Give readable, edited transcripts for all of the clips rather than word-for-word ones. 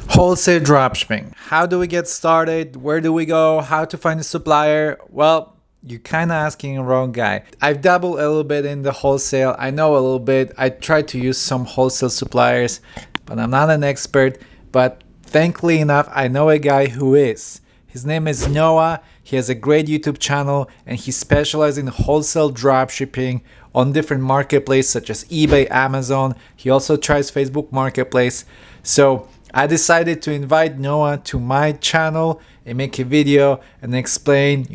Wholesale dropshipping. How do we get started? Where do we go? How to find a supplier? Well, you're kind of asking the wrong guy. I've dabbled a little bit in the wholesale. I know a little bit. I tried to use some wholesale suppliers, but I'm not an expert. But thankfully enough, I know a guy who is. His name is Noah. He has a great YouTube channel and he specializes in wholesale dropshipping on different marketplaces such as eBay, Amazon. He also tries Facebook Marketplace. So I decided to invite Noah to my channel and make a video and explain,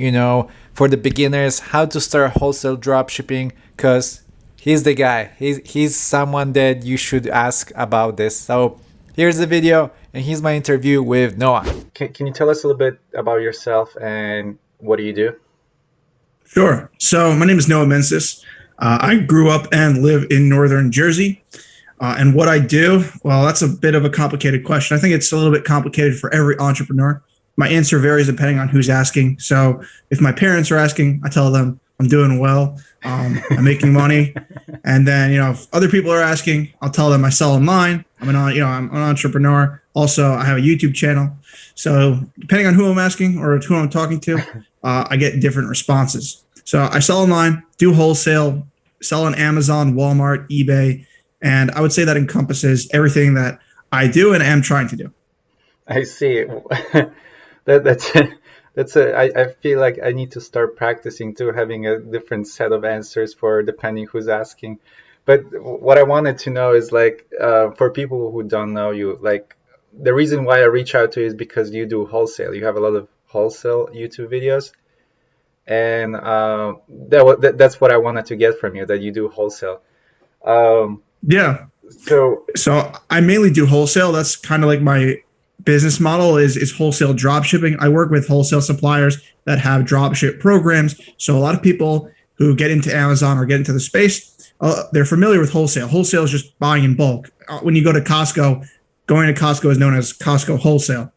for the beginners how to start wholesale dropshipping, because he's the guy. He's someone that you should ask about this. So here's the video and here's my interview with Noah. Can you tell us a little bit about yourself and what do you do? Sure. So my name is Noah Mincis. I grew up and live in northern Jersey. And what I do, well, that's a bit of a complicated question. I think it's a little bit complicated for every entrepreneur. My answer varies depending on who's asking. So if my parents are asking, I tell them I'm doing well, I'm making money. And then, if other people are asking, I'll tell them I sell online. I'm an entrepreneur. Also, I have a YouTube channel. So depending on who I'm asking or who I'm talking to, I get different responses. So I sell online, do wholesale, sell on Amazon, Walmart, eBay. And I would say that encompasses everything that I do and am trying to do. I see. I feel like I need to start practicing too, having a different set of answers for depending who's asking. But what I wanted to know is for people who don't know you, the reason why I reach out to you is because you do wholesale. You have a lot of wholesale YouTube videos. And that's what I wanted to get from you, that you do wholesale. Yeah. So I mainly do wholesale. That's kind of like my business model is wholesale drop shipping. I work with wholesale suppliers that have drop ship programs. So a lot of people who get into Amazon or get into the space, they're familiar with wholesale. Wholesale is just buying in bulk. When you go to Costco, going to Costco is known as Costco wholesale.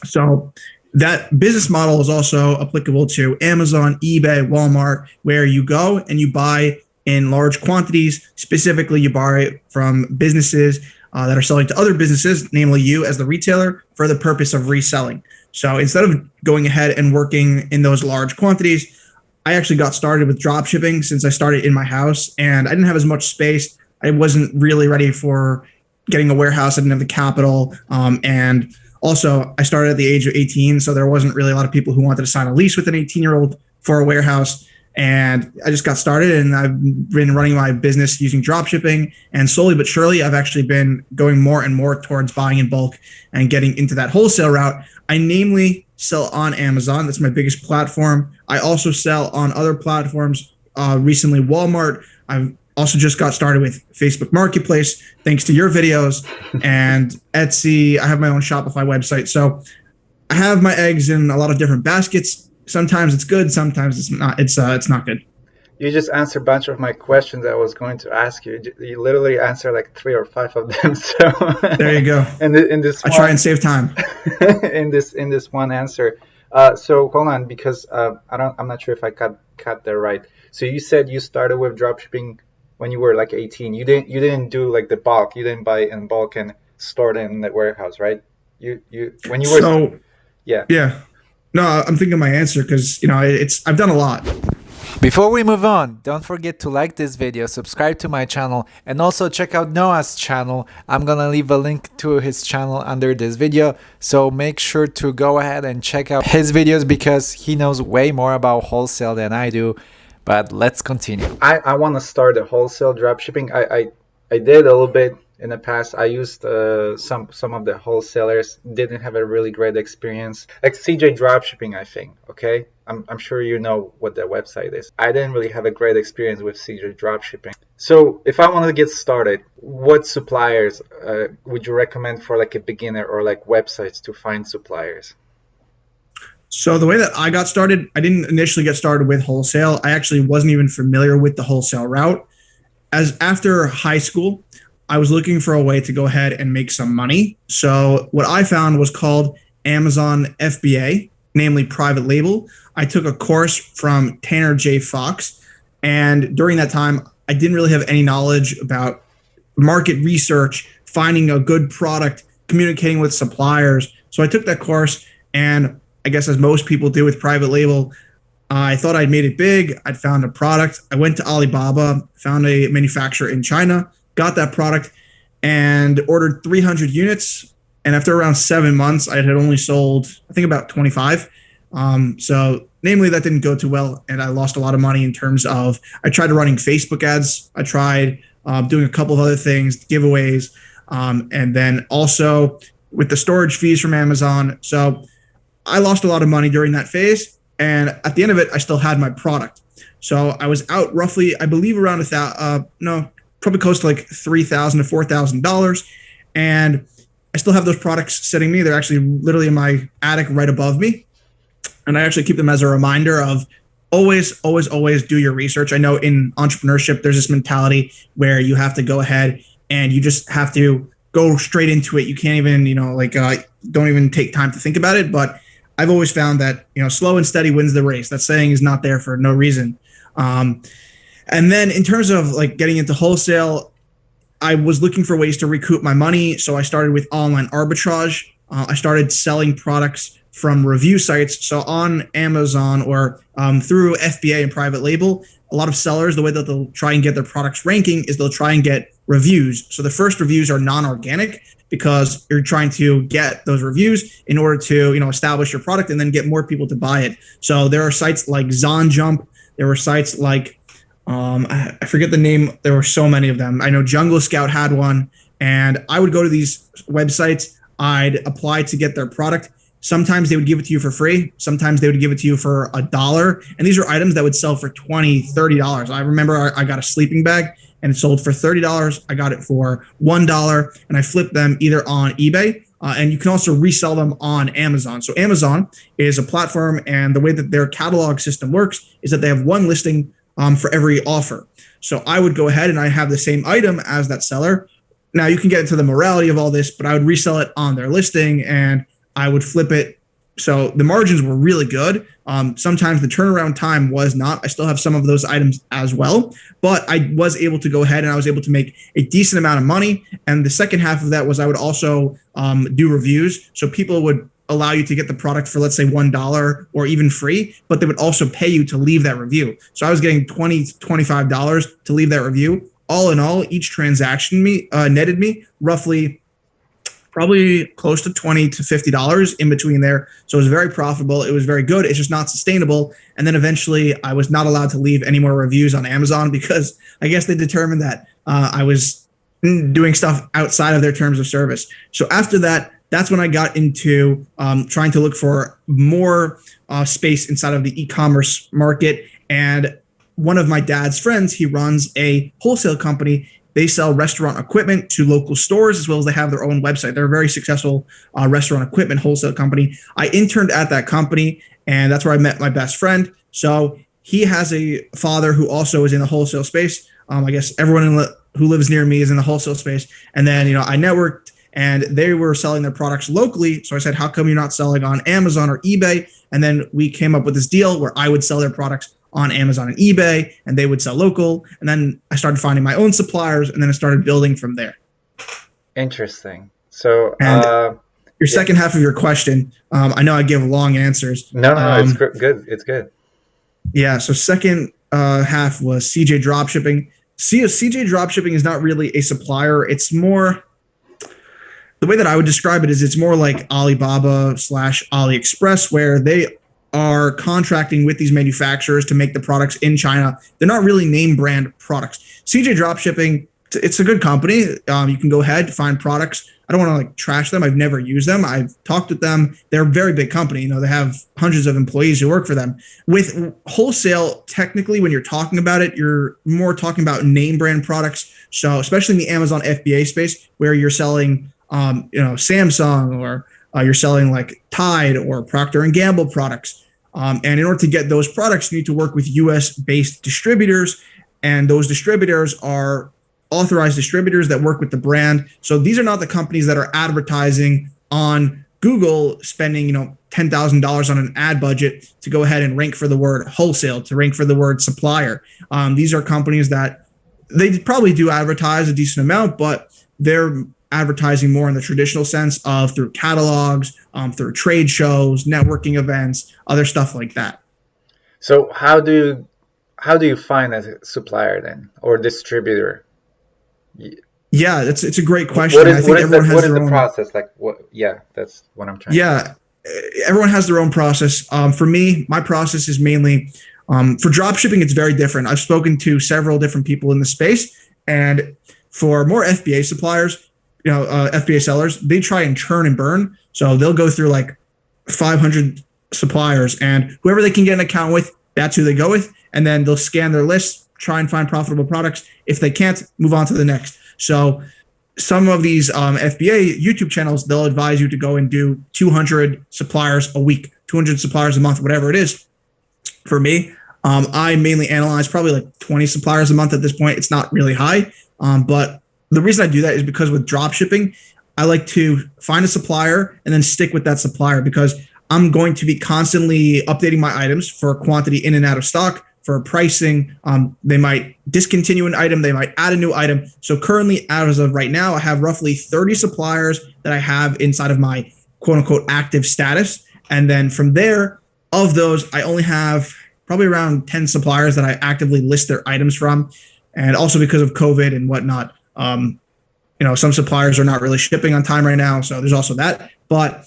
So that business model is also applicable to Amazon, eBay, Walmart, where you go and you buy in large quantities. Specifically, you buy from businesses that are selling to other businesses, namely you as the retailer, for the purpose of reselling. So instead of going ahead and working in those large quantities, I actually got started with drop shipping since I started in my house and I didn't have as much space. I wasn't really ready for getting a warehouse. I didn't have the capital. And also, I started at the age of 18, so there wasn't really a lot of people who wanted to sign a lease with an 18-year-old for a warehouse. And I just got started and I've been running my business using drop shipping. And slowly but surely, I've actually been going more and more towards buying in bulk and getting into that wholesale route. I namely sell on Amazon. That's my biggest platform. I also sell on other platforms, recently Walmart. I've also just got started with Facebook Marketplace, thanks to your videos, and Etsy. I have my own Shopify website. So I have my eggs in a lot of different baskets. Sometimes it's good, sometimes it's not. It's not good. You just answered a bunch of my questions I was going to ask you. You literally answered like 3 or 5 of them. So there you go. And in this, I try and save time. in this one answer. So hold on, because I'm not sure if I cut that right. So you said you started with dropshipping when you were like 18. You didn't do like the bulk. You didn't buy in bulk and store it in the warehouse, right? You when you were yeah. No, I'm thinking of my answer because, I've done a lot. Before we move on, don't forget to like this video, subscribe to my channel, and also check out Noah's channel. I'm gonna leave a link to his channel under this video, so make sure to go ahead and check out his videos because he knows way more about wholesale than I do. But let's continue. I want to start a wholesale dropshipping. I did a little bit in the past. I used some of the wholesalers, didn't have a really great experience. Like CJ Dropshipping, I think. Okay, I'm sure you know what their website is. I didn't really have a great experience with CJ Dropshipping. So if I want to get started, what suppliers would you recommend for like a beginner, or like websites to find suppliers? So the way that I got started, I didn't initially get started with wholesale. I actually wasn't even familiar with the wholesale route. As after high school, I was looking for a way to go ahead and make some money. So what I found was called Amazon FBA, namely private label. I took a course from Tanner J. Fox. And during that time, I didn't really have any knowledge about market research, finding a good product communicating with suppliers. So I took that course, and I guess as most people do with private label, I thought I'd made it big. I'd found a product. I went to Alibaba, found a manufacturer in China, got that product, and ordered 300 units. And after around 7 months, I had only sold, I think, about 25. So namely, that didn't go too well, and I lost a lot of money in terms of, I tried running Facebook ads. I tried doing a couple of other things, giveaways, and then also with the storage fees from Amazon. So I lost a lot of money during that phase. And at the end of it, I still had my product. So I was out roughly, I believe, around probably close to like $3,000 to $4,000. And I still have those products sitting me. They're actually literally in my attic right above me. And I actually keep them as a reminder of always, always, always do your research. I know in entrepreneurship, there's this mentality where you have to go ahead and you just have to go straight into it. You can't even, don't even take time to think about it. But I've always found that, slow and steady wins the race. That saying is not there for no reason. And then in terms of like getting into wholesale, I was looking for ways to recoup my money. So I started with online arbitrage. I started selling products from review sites. So on Amazon or through FBA and private label, a lot of sellers, the way that they'll try and get their products ranking is they'll try and get reviews. So the first reviews are non-organic because you're trying to get those reviews in order to, establish your product and then get more people to buy it. So there are sites like ZonJump. There were sites like, I forget the name. There were so many of them. I know Jungle Scout had one, and I would go to these websites. I'd apply to get their product. Sometimes they would give it to you for free. Sometimes they would give it to you for $1. And these are items that would sell for $20, $30. I remember I got a sleeping bag and it sold for $30. I got it for $1 and I flipped them either on eBay and you can also resell them on Amazon. So Amazon is a platform, and the way that their catalog system works is that they have one listing for every offer. So I would go ahead and I have the same item as that seller. Now you can get into the morality of all this, but I would resell it on their listing and I would flip it. So the margins were really good. Sometimes the turnaround time was not. I still have some of those items as well, but I was able to go ahead and I was able to make a decent amount of money. And the second half of that was I would also do reviews. So people would allow you to get the product for, let's say, $1 or even free, but they would also pay you to leave that review. So I was getting $20, $25 to leave that review. All in all, each transaction netted me roughly probably close to $20 to $50 in between there. So it was very profitable. It was very good. It's just not sustainable. And then eventually I was not allowed to leave any more reviews on Amazon because I guess they determined that I was doing stuff outside of their terms of service. So after that, that's when I got into trying to look for more space inside of the e-commerce market. And one of my dad's friends, he runs a wholesale company. They sell restaurant equipment to local stores as well as they have their own website. They're a very successful restaurant equipment wholesale company. I interned at that company, and that's where I met my best friend. So he has a father who also is in the wholesale space. I guess everyone who lives near me is in the wholesale space. And then, I networked, and they were selling their products locally. So I said, how come you're not selling on Amazon or eBay? And then we came up with this deal where I would sell their products on Amazon and eBay, and they would sell local. And then I started finding my own suppliers, and then I started building from there. Interesting. So, your second half of your question, I know I give long answers. No, it's good. It's good. Yeah. So second half was CJ Dropshipping. CJ Dropshipping is not really a supplier. It's more, the way that I would describe it is it's more like Alibaba / AliExpress, where they are contracting with these manufacturers to make the products in China. They're not really name brand products. CJ Dropshipping, it's a good company. You can go ahead, find products. I don't want to trash them. I've never used them. I've talked with them. They're a very big company. They have hundreds of employees who work for them. With wholesale, technically, when you're talking about it, you're more talking about name brand products. So especially in the Amazon FBA space, where you're selling, Samsung, or you're selling like Tide or Procter and Gamble products. And in order to get those products, you need to work with US-based distributors, and those distributors are authorized distributors that work with the brand. So these are not the companies that are advertising on Google, spending $10,000 on an ad budget to go ahead and rank for the word wholesale, to rank for the word supplier. These are companies that they probably do advertise a decent amount, but they're advertising more in the traditional sense of through catalogs, through trade shows, networking events, other stuff like that. So how do you find a supplier then, or distributor? Yeah, it's a great question. I think everyone has their own process like. Yeah, that's what I'm trying. Yeah, everyone has their own process. For me, my process is mainly for drop shipping. It's very different. I've spoken to several different people in the space, and for more FBA suppliers, FBA sellers, they try and churn and burn. So they'll go through like 500 suppliers, and whoever they can get an account with, that's who they go with. And then they'll scan their list, try and find profitable products. If they can't, move on to the next. So some of these FBA YouTube channels, they'll advise you to go and do 200 suppliers a week, 200 suppliers a month, whatever it is. For me, I mainly analyze probably like 20 suppliers a month at this point. It's not really high, but the reason I do that is because with drop shipping, I like to find a supplier and then stick with that supplier, because I'm going to be constantly updating my items for quantity in and out of stock, for pricing. They might discontinue an item, they might add a new item. So currently, as of right now, I have roughly 30 suppliers that I have inside of my quote unquote active status. And then from there, of those, I only have probably around 10 suppliers that I actively list their items from. And also because of COVID and whatnot, some suppliers are not really shipping on time right now. So there's also that. But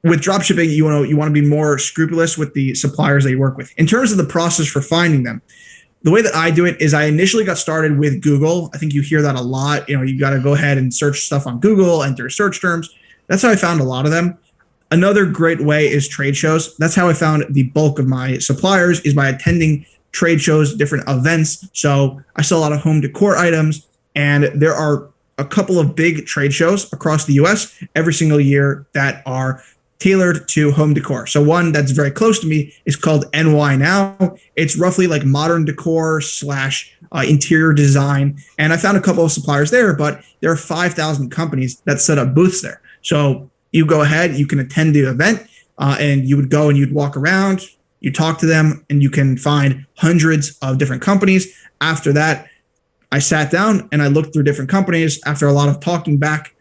with dropshipping, you want to be more scrupulous with the suppliers that you work with. In terms of the process for finding them, the way that I do it is I initially got started with Google. I think you hear that a lot. You got to go ahead and search stuff on Google, enter search terms. That's how I found a lot of them. Another great way is trade shows. That's how I found the bulk of my suppliers, is by attending trade shows, different events. So I sell a lot of home decor items, and there are a couple of big trade shows across the US every single year that are tailored to home decor. So one that's very close to me is called NY Now. It's roughly like modern decor / interior design. And I found a couple of suppliers there, but there are 5,000 companies that set up booths there. So you go ahead, you can attend the event, and you would go and you'd walk around, you talk to them, and you can find hundreds of different companies. After that, I sat down and I looked through different companies. After a lot of talking back,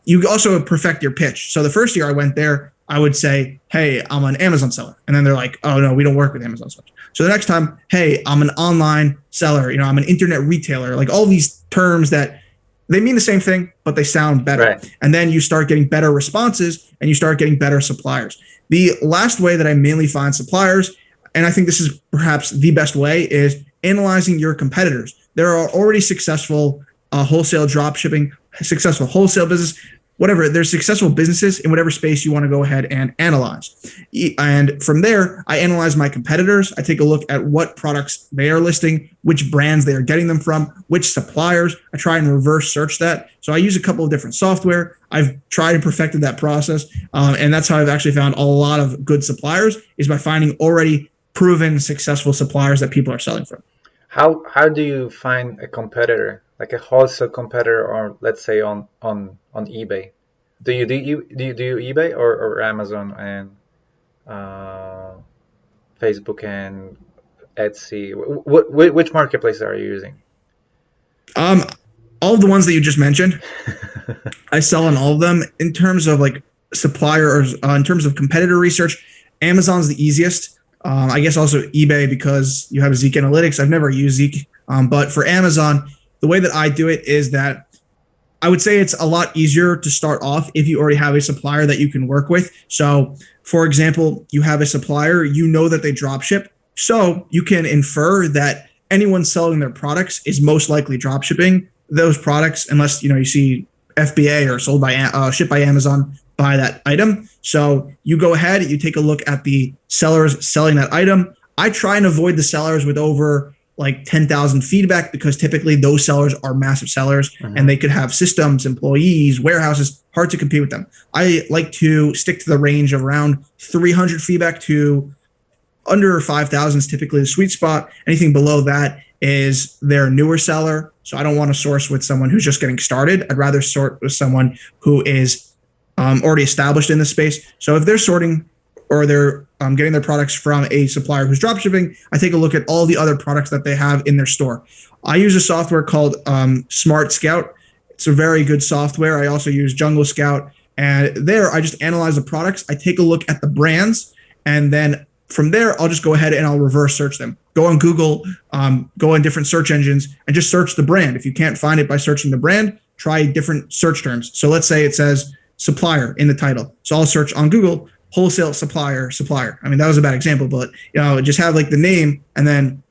you also perfect your pitch. So the first year I went there, I would say, hey, I'm an Amazon seller. And then they're like, oh, no, we don't work with Amazon sellers. So the next time, hey, I'm an online seller. I'm an internet retailer. Like all these terms that they mean the same thing, but they sound better. Right. And then you start getting better responses and you start getting better suppliers. The last way that I mainly find suppliers, and I think this is perhaps the best way, is analyzing your competitors. There are already successful wholesale drop shipping, successful wholesale business, whatever. There's successful businesses in whatever space you want to go ahead and analyze. And from there, I analyze my competitors. I take a look at what products they are listing, which brands they are getting them from, which suppliers. I try and reverse search that. So I use a couple of different software. I've tried and perfected that process. And that's how I've actually found a lot of good suppliers, is by finding already proven successful suppliers that people are selling from. How do you find a competitor, like a wholesale competitor, or let's say on eBay? Do you do eBay or Amazon and Facebook and Etsy? Which marketplace are you using? All of the ones that you just mentioned. I sell on all of them. In terms of like suppliers, in terms of competitor research, Amazon's the easiest. I guess also eBay, because you have Zeek Analytics. I've never used Zeek, but for Amazon, the way that I do it is that I would say it's a lot easier to start off if you already have a supplier that you can work with. So, for example, you have a supplier, you know that they drop ship, so you can infer that anyone selling their products is most likely drop shipping those products, unless you see FBA or sold by shipped by Amazon, buy that item. So you go ahead, you take a look at the sellers selling that item. I try and avoid the sellers with over like 10,000 feedback, because typically those sellers are massive sellers and they could have systems, employees, warehouses, hard to compete with them. I like to stick to the range of around 300 feedback to under 5,000 is typically the sweet spot. Anything below that is their newer seller. So I don't want to source with someone who's just getting started. I'd rather sort with someone who is already established in the space. So if they're sorting or they're getting their products from a supplier who's dropshipping, I take a look at all the other products that they have in their store. I use a software called Smart Scout. It's a very good software. I also use Jungle Scout, and there I just analyze the products. I take a look at the brands, and then from there, I'll just go ahead and I'll reverse search them. Go on Google, go in different search engines, and just search the brand. If you can't find it by searching the brand, try different search terms. So let's say it says supplier in the title. So I'll search on Google, wholesale supplier. I mean, that was a bad example, but just have like the name and then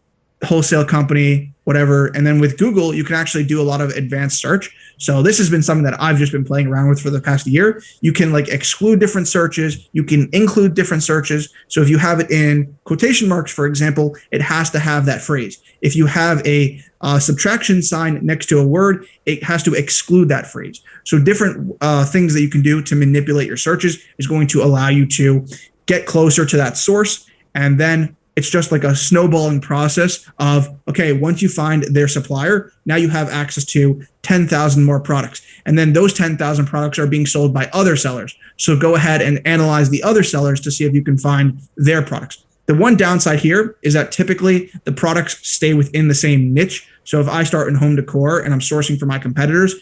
wholesale company, whatever. And then with Google, you can actually do a lot of advanced search. So this has been something that I've just been playing around with for the past year. You can like exclude different searches. You can include different searches. So if you have it in quotation marks, for example, it has to have that phrase. If you have a subtraction sign next to a word, it has to exclude that phrase. So different things that you can do to manipulate your searches is going to allow you to get closer to that source. And then it's just like a snowballing process of, okay, once you find their supplier, now you have access to 10,000 more products. And then those 10,000 products are being sold by other sellers. So go ahead and analyze the other sellers to see if you can find their products. The one downside here is that typically the products stay within the same niche. So if I start in home decor and I'm sourcing for my competitors,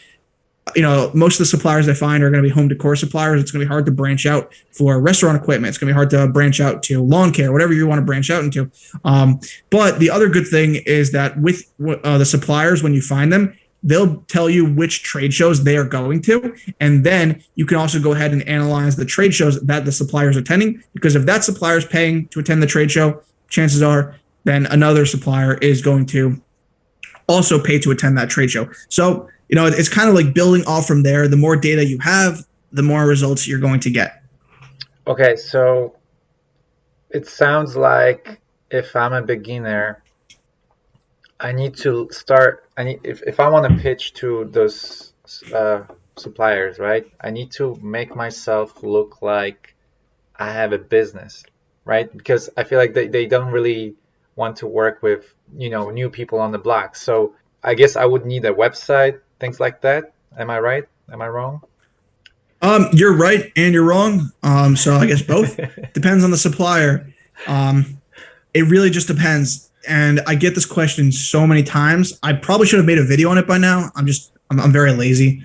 most of the suppliers I find are going to be home decor suppliers. It's going to be hard to branch out for restaurant equipment. It's going to be hard to branch out to lawn care, whatever you want to branch out into. But the other good thing is that with the suppliers, when you find them, they'll tell you which trade shows they are going to. And then you can also go ahead and analyze the trade shows that the supplier is attending, because if that supplier is paying to attend the trade show, chances are then another supplier is going to also pay to attend that trade show. So it's kind of like building off from there. The more data you have, the more results you're going to get. Okay, so it sounds like if I'm a beginner, I need to start. If I want to pitch to those suppliers, right? I need to make myself look like I have a business, right? Because I feel like they don't really want to work with new people on the block. So I guess I would need a website, things like that. Am I right? Am I wrong? You're right and you're wrong. So I guess both. Depends on the supplier. It really just depends. And I get this question so many times. I probably should have made a video on it by now. I'm very lazy.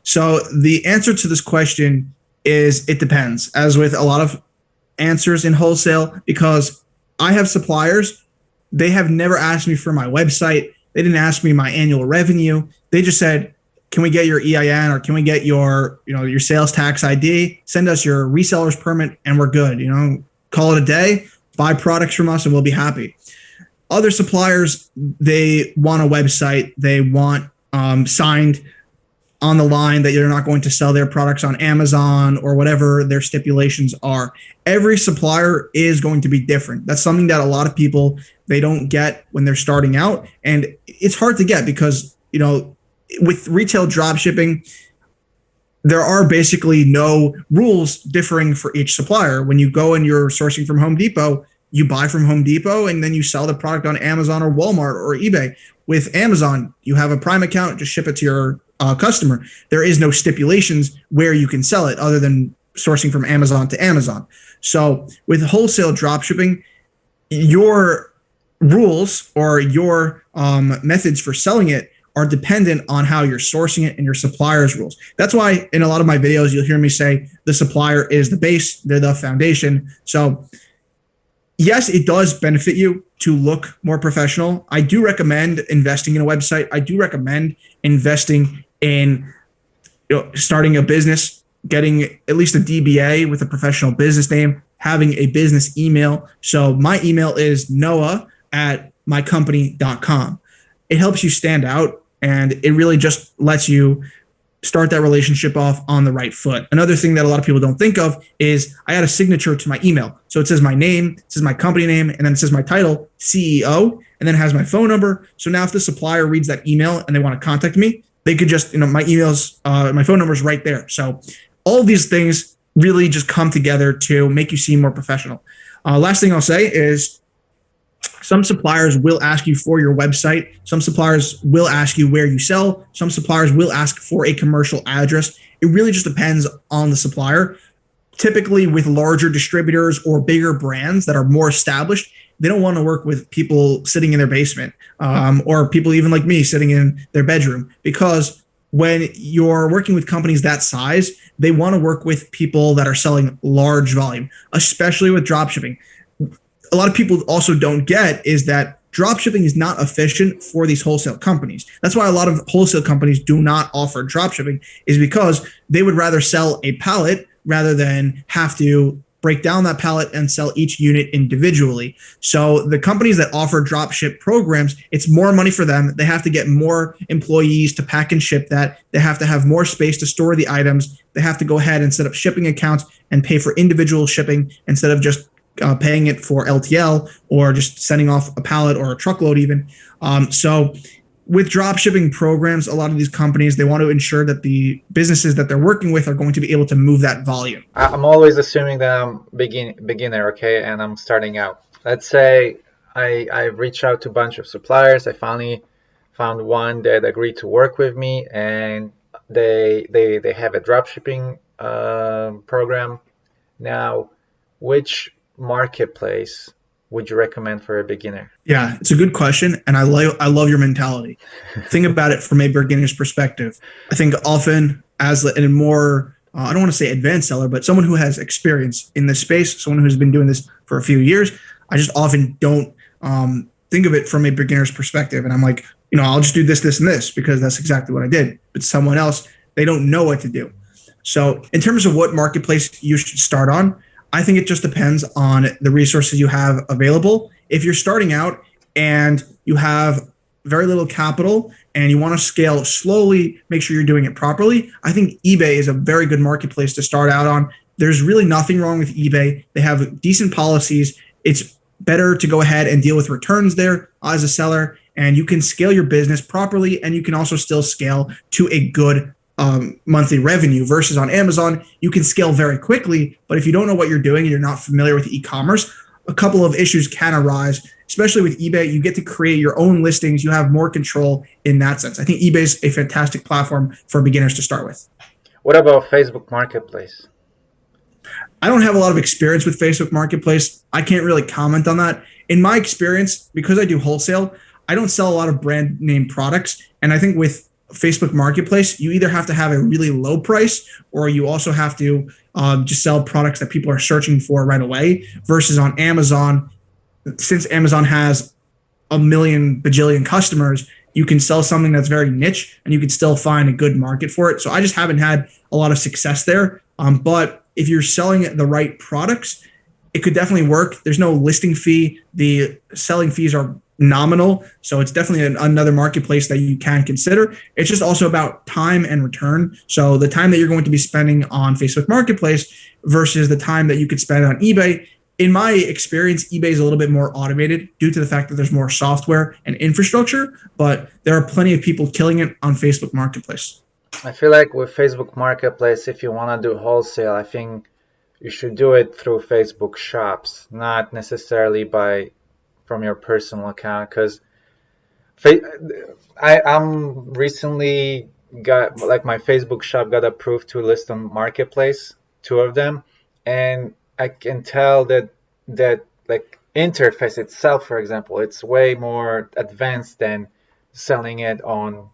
So the answer to this question is it depends, as with a lot of answers in wholesale, because I have suppliers. They have never asked me for my website. They didn't ask me my annual revenue. They just said, can we get your EIN, or can we get your sales tax ID? Send us your reseller's permit and we're good. Call it a day, buy products from us and we'll be happy. Other suppliers, they want a website. They want signed on the line that you're not going to sell their products on Amazon or whatever their stipulations are. Every supplier is going to be different. That's something that a lot of people, they don't get when they're starting out. And it's hard to get because, with retail drop shipping, there are basically no rules differing for each supplier. When you go and you're sourcing from Home Depot, you buy from Home Depot and then you sell the product on Amazon or Walmart or eBay. With Amazon, you have a Prime account, just ship it to your customer. There is no stipulations where you can sell it other than sourcing from Amazon to Amazon. So with wholesale dropshipping, your rules or your methods for selling it are dependent on how you're sourcing it and your supplier's rules. That's why in a lot of my videos, you'll hear me say the supplier is the base, they're the foundation. So yes, it does benefit you to look more professional. I do recommend investing in a website. I do recommend investing in starting a business, getting at least a DBA with a professional business name, having a business email. So my email is noah@mycompany.com. It helps you stand out, and it really just lets you start that relationship off on the right foot. Another thing that a lot of people don't think of is I add a signature to my email. So it says my name, it says my company name, and then it says my title, CEO, and then it has my phone number. So now if the supplier reads that email and they want to contact me, they could just, my emails, my phone number is right there. So all of these things really just come together to make you seem more professional. Last thing I'll say is some suppliers will ask you for your website. Some suppliers will ask you where you sell. Some suppliers will ask for a commercial address. It really just depends on the supplier. Typically with larger distributors or bigger brands that are more established, they don't want to work with people sitting in their basement or people even like me sitting in their bedroom, because when you're working with companies that size, they want to work with people that are selling large volume, especially with dropshipping. A lot of people also don't get is that dropshipping is not efficient for these wholesale companies. That's why a lot of wholesale companies do not offer dropshipping, is because they would rather sell a pallet rather than have to break down that pallet and sell each unit individually. So the companies that offer dropship programs, it's more money for them. They have to get more employees to pack and ship that. They have to have more space to store the items. They have to go ahead and set up shipping accounts and pay for individual shipping instead of just paying it for LTL or just sending off a pallet or a truckload even. So with drop shipping programs, a lot of these companies, they want to ensure that the businesses that they're working with are going to be able to move that volume. I'm always assuming that I'm beginner, okay, and I'm starting out. Let's say I reach out to a bunch of suppliers. I finally found one that agreed to work with me, and they have a drop shipping program. Now, which marketplace would you recommend for a beginner? Yeah, it's a good question, and I love your mentality. Think about it from a beginner's perspective. I think often as a more I don't want to say advanced seller, but someone who has experience in this space, someone who's been doing this for a few years, I just often don't think of it from a beginner's perspective. And I'm like, I'll just do this, this, and this because that's exactly what I did. But someone else, they don't know what to do. So in terms of what marketplace you should start on, I think it just depends on the resources you have available. If you're starting out and you have very little capital and you want to scale slowly, make sure you're doing it properly, I think eBay is a very good marketplace to start out on. There's really nothing wrong with eBay. They have decent policies. It's better to go ahead and deal with returns there as a seller, and you can scale your business properly, and you can also still scale to a good monthly revenue versus on Amazon. You can scale very quickly, but if you don't know what you're doing and you're not familiar with e-commerce, a couple of issues can arise, especially with eBay. You get to create your own listings. You have more control in that sense. I think eBay is a fantastic platform for beginners to start with. What about Facebook Marketplace? I don't have a lot of experience with Facebook Marketplace. I can't really comment on that. In my experience, because I do wholesale, I don't sell a lot of brand name products. And I think with Facebook Marketplace, you either have to have a really low price or you also have to just sell products that people are searching for right away versus on Amazon. Since Amazon has a million bajillion customers, you can sell something that's very niche and you can still find a good market for it. So I just haven't had a lot of success there. But if you're selling the right products, it could definitely work. There's no listing fee. The selling fees are nominal. So it's definitely another marketplace that you can consider. It's just also about time and return. So the time that you're going to be spending on Facebook Marketplace versus the time that you could spend on eBay. In my experience, eBay is a little bit more automated due to the fact that there's more software and infrastructure, but there are plenty of people killing it on Facebook Marketplace. I feel like with Facebook Marketplace, if you want to do wholesale, I think you should do it through Facebook Shops, not necessarily from your personal account, because I'm recently got my Facebook shop got approved to list on Marketplace, 2 of them, and I can tell that interface itself, for example, it's way more advanced than selling it on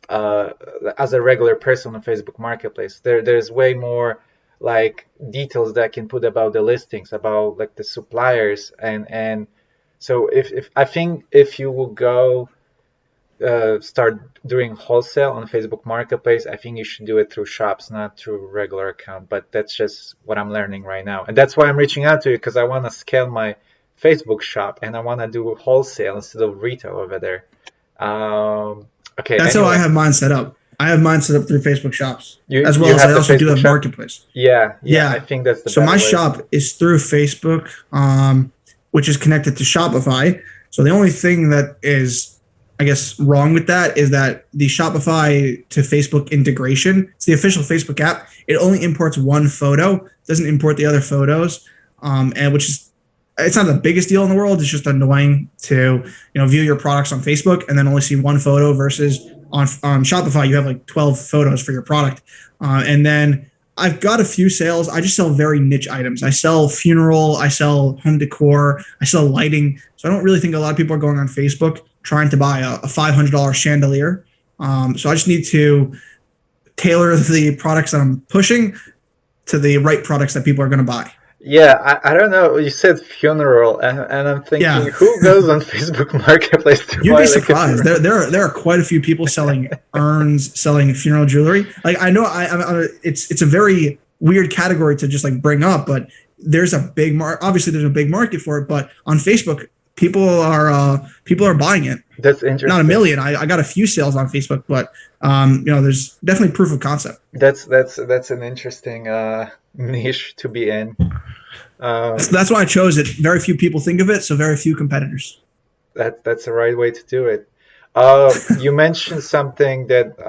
as a regular person on Facebook Marketplace. There's way more details that I can put about the listings, about the suppliers, and so if you will go start doing wholesale on Facebook Marketplace, I think you should do it through shops, not through regular account. But that's just what I'm learning right now, and that's why I'm reaching out to you, because I want to scale my Facebook shop and I want to do wholesale instead of retail over there. Okay, that's anyway. How I have mine set up. I have mine set up through Facebook Shops, as well as I also do have shop? Marketplace. Yeah, I think that's the so my way. shop is through Facebook, which is connected to Shopify. So the only thing that is, I guess, wrong with that is that the Shopify to Facebook integration, it's the official Facebook app. It only imports one photo, doesn't import the other photos, and which is, it's not the biggest deal in the world. It's just annoying to view your products on Facebook and then only see one photo versus on Shopify you have 12 photos for your product. And then I've got a few sales. I just sell very niche items. I sell funeral, I sell home decor, I sell lighting. So I don't really think a lot of people are going on Facebook trying to buy a $500 chandelier. So I just need to tailor the products that I'm pushing to the right products that people are going to buy. Yeah, I don't know. You said funeral, and I'm thinking, who goes on Facebook Marketplace to You'd buy be surprised. There are quite a few people selling urns, selling funeral jewelry. Like I know, it's a very weird category to just like bring up, but there's a big obviously there's a big market for it. But on Facebook, people are buying it. That's interesting. Not a million. I got a few sales on Facebook, but there's definitely proof of concept. That's an interesting niche to be in. That's why I chose it. Very few people think of it, so very few competitors. That's the right way to do it. You mentioned something that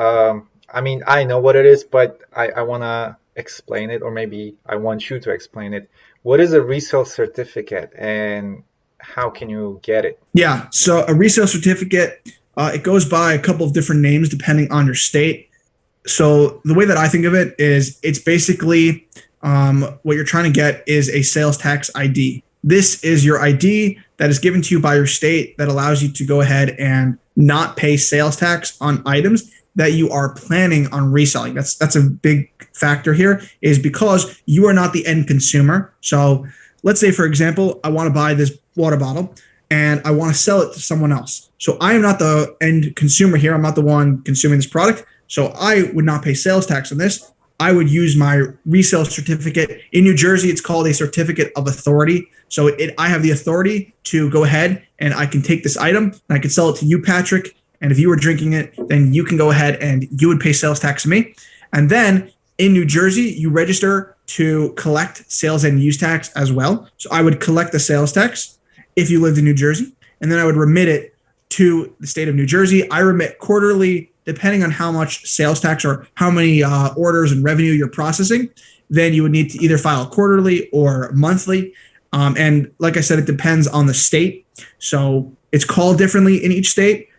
I mean, I know what it is, but I want to explain it, or maybe I want you to explain it. What is a resale certificate, and how can you get it? Yeah, so a resale certificate, it goes by a couple of different names depending on your state. So the way that I think of it is it's basically what you're trying to get is a sales tax ID. This is your ID that is given to you by your state that allows you to go ahead and not pay sales tax on items that you are planning on reselling. That's a big factor here, is because you are not the end consumer. So let's say, for example, I want to buy this water bottle and I want to sell it to someone else. So I am not the end consumer here. I'm not the one consuming this product. So I would not pay sales tax on this. I would use my resale certificate. In New Jersey, it's called a certificate of authority. So I have the authority to go ahead and I can take this item and I can sell it to you, Patrick. And if you were drinking it, then you can go ahead and you would pay sales tax to me. And then in New Jersey, you register to collect sales and use tax as well. So I would collect the sales tax if you lived in New Jersey, and then I would remit it to the state of New Jersey. I remit quarterly, depending on how much sales tax or how many orders and revenue you're processing. Then you would need to either file quarterly or monthly. And like I said, it depends on the state. So it's called differently in each state.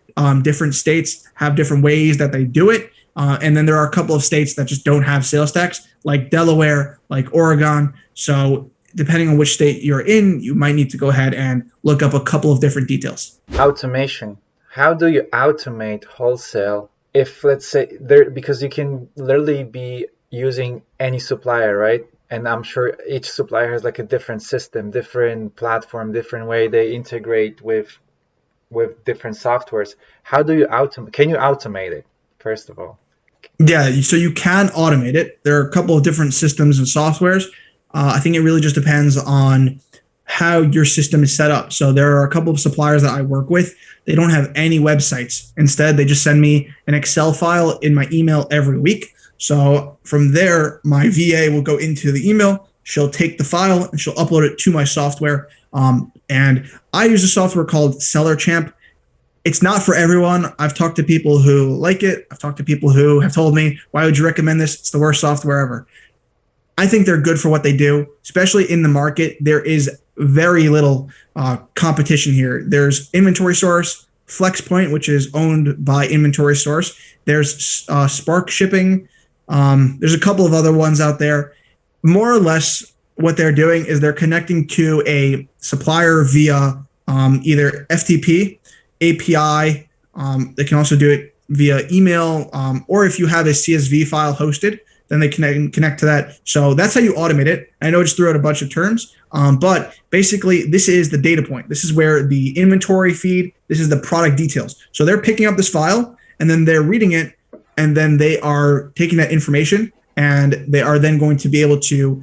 Different states have different ways that they do it. And then there are a couple of states that just don't have sales tax, like Delaware, like Oregon. So depending on which state you're in, you might need to go ahead and look up a couple of different details. Automation. How do you automate wholesale? If, let's say, because you can literally be using any supplier, right? And I'm sure each supplier has like a different system, different platform, different way they integrate with different softwares. How do you automate? Can you automate it, first of all? Yeah, so you can automate it. There are a couple of different systems and softwares. I think it really just depends on how your system is set up. So there are a couple of suppliers that I work with. They don't have any websites. Instead, they just send me an Excel file in my email every week. So from there, my VA will go into the email. She'll take the file and she'll upload it to my software. And I use a software called Seller Champ. It's not for everyone. I've talked to people who like it. I've talked to people who have told me, why would you recommend this? It's the worst software ever. I think they're good for what they do, especially in the market. There is very little competition here. There's Inventory Source, FlexPoint, which is owned by Inventory Source. There's Spark Shipping. There's a couple of other ones out there. More or less, what they're doing is they're connecting to a supplier via either FTP, API. They can also do it via email, or if you have a CSV file hosted, then they can connect to that. So that's how you automate it. I know I just threw out a bunch of terms, but basically this is the data point. This is where the inventory feed, this is the product details. So they're picking up this file and then they're reading it, and then they are taking that information and they are then going to be able to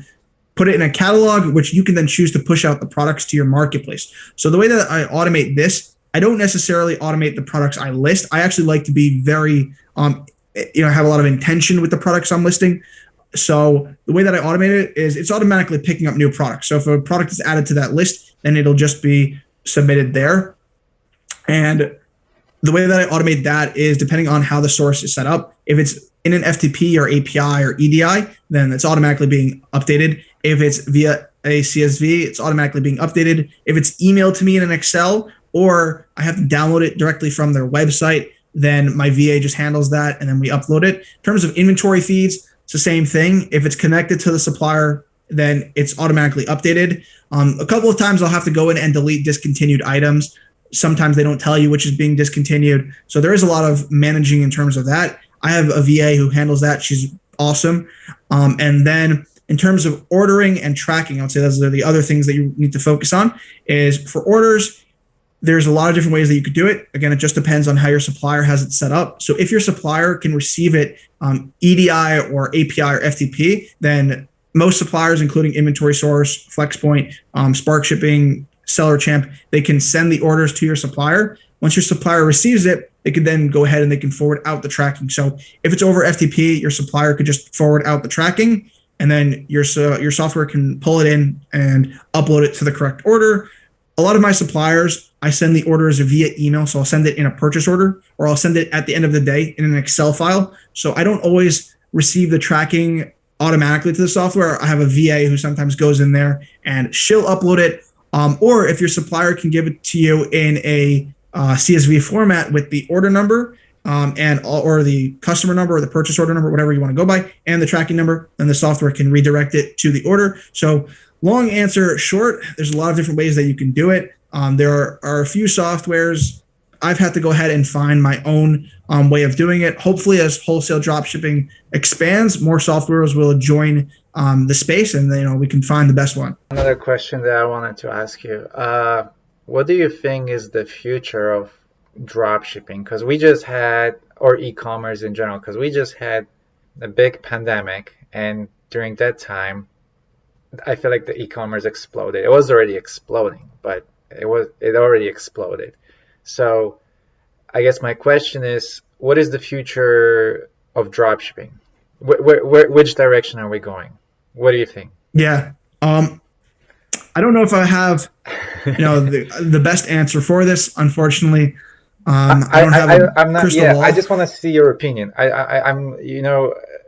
put it in a catalog, which you can then choose to push out the products to your marketplace. So the way that I automate this, I don't necessarily automate the products I list. I actually like to be very, have a lot of intention with the products I'm listing. So the way that I automate it is it's automatically picking up new products. So if a product is added to that list, then it'll just be submitted there. And the way that I automate that is depending on how the source is set up. If it's in an FTP or API or EDI, then it's automatically being updated. If it's via a CSV, it's automatically being updated. If it's emailed to me in an Excel, or I have to download it directly from their website, then my VA just handles that and then we upload it. In terms of inventory feeds, it's the same thing. If it's connected to the supplier, then it's automatically updated. A couple of times I'll have to go in and delete discontinued items. Sometimes they don't tell you which is being discontinued. So there is a lot of managing in terms of that. I have a VA who handles that. She's awesome. And then in terms of ordering and tracking, I would say those are the other things that you need to focus on. Is for orders, there's a lot of different ways that you could do it. Again, it just depends on how your supplier has it set up. So if your supplier can receive it EDI or API or FTP, then most suppliers, including Inventory Source, FlexPoint, Spark Shipping, Seller Champ, they can send the orders to your supplier. Once your supplier receives it, they can then go ahead and they can forward out the tracking. So if it's over FTP, your supplier could just forward out the tracking, and then your software can pull it in and upload it to the correct order. A lot of my suppliers, I send the orders via email. So I'll send it in a purchase order, or I'll send it at the end of the day in an Excel file. So I don't always receive the tracking automatically to the software. I have a VA who sometimes goes in there and she'll upload it. Or if your supplier can give it to you in a CSV format with the order number or the customer number or the purchase order number, whatever you want to go by, and the tracking number, then the software can redirect it to the order. So long answer short, there's a lot of different ways that you can do it. There are a few softwares. I've had to go ahead and find my own way of doing it. Hopefully, as wholesale dropshipping expands, more softwares will join the space, and we can find the best one. Another question that I wanted to ask you: what do you think is the future of dropshipping? Because we just had, or e-commerce in general, because we just had a big pandemic, and during that time, I feel like the e-commerce exploded. It was already exploding, but it already exploded. So I guess my question is, what is the future of dropshipping? Which direction are we going? What do you think? Yeah. I don't know if I have the best answer for this, unfortunately. I don't have I'm not, crystal ball. I just want to see your opinion. I'm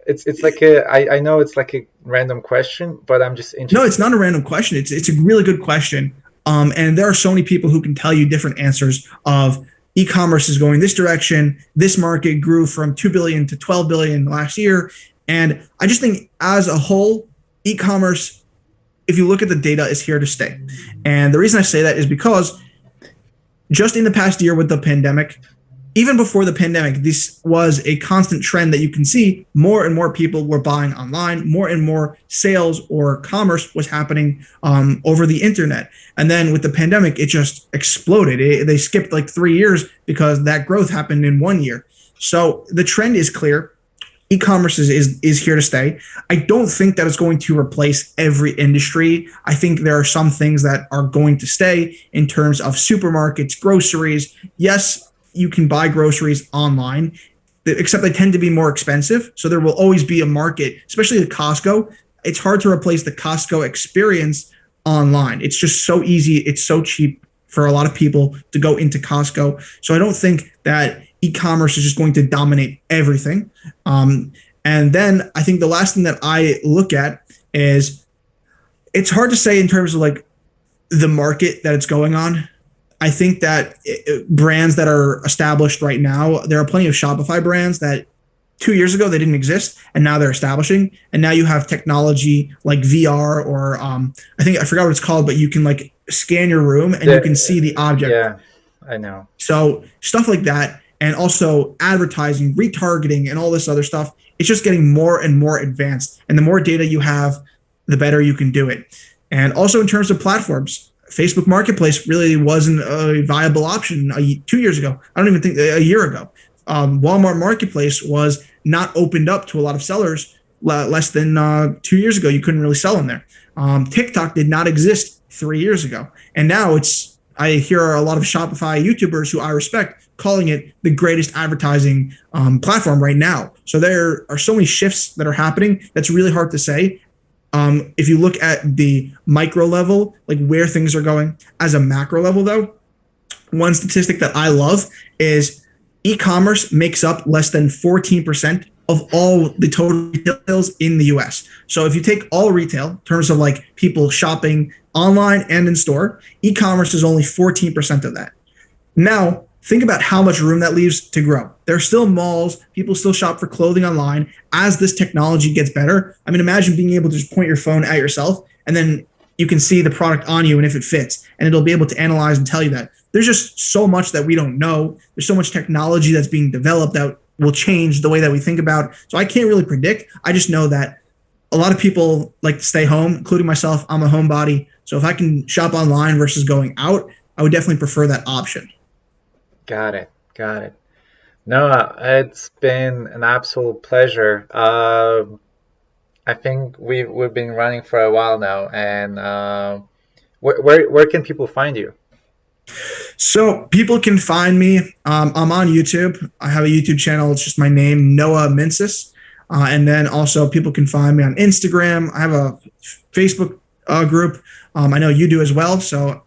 it's like I know it's like a random question, but I'm just interested. No, it's not a random question. It's a really good question. And there are so many people who can tell you different answers of e-commerce is going this direction. This market grew from 2 billion to 12 billion last year. And I just think as a whole, e-commerce, if you look at the data, is here to stay. And the reason I say that is because just in the past year with the pandemic, even before the pandemic, this was a constant trend that you can see. More and more people were buying online. More and more sales or commerce was happening over the internet. And then with the pandemic, it just exploded. They skipped like 3 years because that growth happened in 1 year. So the trend is clear. E-commerce is here to stay. I don't think that it's going to replace every industry. I think there are some things that are going to stay in terms of supermarkets, groceries. Yes, you can buy groceries online, except they tend to be more expensive. So there will always be a market, especially at Costco. It's hard to replace the Costco experience online. It's just so easy. It's so cheap for a lot of people to go into Costco. So I don't think that e-commerce is just going to dominate everything. And then I think the last thing that I look at is it's hard to say in terms of like the market that it's going on. I think that brands that are established right now, there are plenty of Shopify brands that 2 years ago they didn't exist, and now they're establishing. And now you have technology like VR or I forgot what it's called, but you can like scan your room and you can see the object. Yeah, I know. So stuff like that, and also advertising, retargeting, and all this other stuff. It's just getting more and more advanced. And the more data you have, the better you can do it. And also in terms of platforms, Facebook Marketplace really wasn't a viable option 2 years ago. I don't even think a year ago. Walmart Marketplace was not opened up to a lot of sellers less than 2 years ago. You couldn't really sell them there. TikTok did not exist 3 years ago. And now I hear a lot of Shopify YouTubers who I respect calling it the greatest advertising platform right now. So there are so many shifts that are happening that's really hard to say. If you look at the micro level, like where things are going, as a macro level though, one statistic that I love is e-commerce makes up less than 14% of all the total retail sales in the US. So if you take all retail in terms of like people shopping online and in store, e-commerce is only 14% of that. Now, think about how much room that leaves to grow. There are still malls. People still shop for clothing online. As this technology gets better, I mean, imagine being able to just point your phone at yourself and then you can see the product on you and if it fits, and it'll be able to analyze and tell you that. There's just so much that we don't know. There's so much technology that's being developed out will change the way that we think about. So I can't really predict. I just know that a lot of people like to stay home, including myself. I'm a homebody. So if I can shop online versus going out, I would definitely prefer that option. Got it. Got it. No, it's been an absolute pleasure. I think we've been running for a while now, and where can people find you? So people can find me. I'm on YouTube. I have a YouTube channel. It's just my name, Noah Mincis. And then also people can find me on Instagram. I have a Facebook group. I know you do as well. So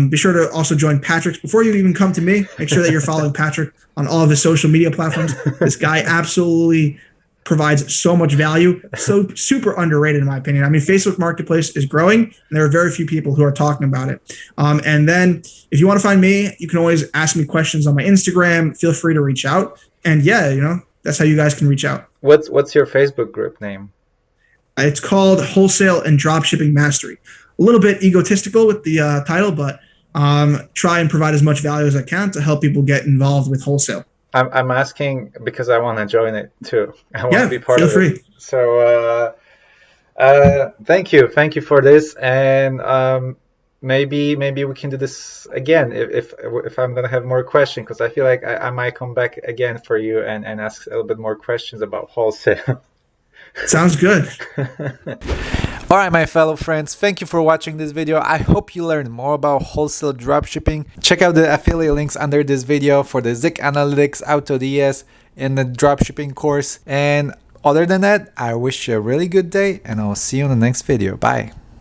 be sure to also join Patrick's. Before you even come to me, make sure that you're following Patrick on all of his social media platforms. This guy absolutely provides so much value, so super underrated in my opinion. I mean, Facebook Marketplace is growing, and there are very few people who are talking about it. And then if you want to find me, you can always ask me questions on my Instagram. Feel free to reach out. And yeah, you know, that's how you guys can reach out. What's your Facebook group name? It's called Wholesale and Dropshipping Mastery. A little bit egotistical with the title, but try and provide as much value as I can to help people get involved with wholesale. I'm asking because I want to join it too. I want to be part of it. Feel free. So thank you for this, and maybe we can do this again if I'm gonna have more questions, because I feel like I might come back again for you and ask a little bit more questions about wholesale. Sounds good. Alright, my fellow friends, thank you for watching this video. I hope you learned more about wholesale dropshipping. Check out the affiliate links under this video for the Zik Analytics AutoDS and the dropshipping course. And other than that, I wish you a really good day, and I'll see you in the next video. Bye.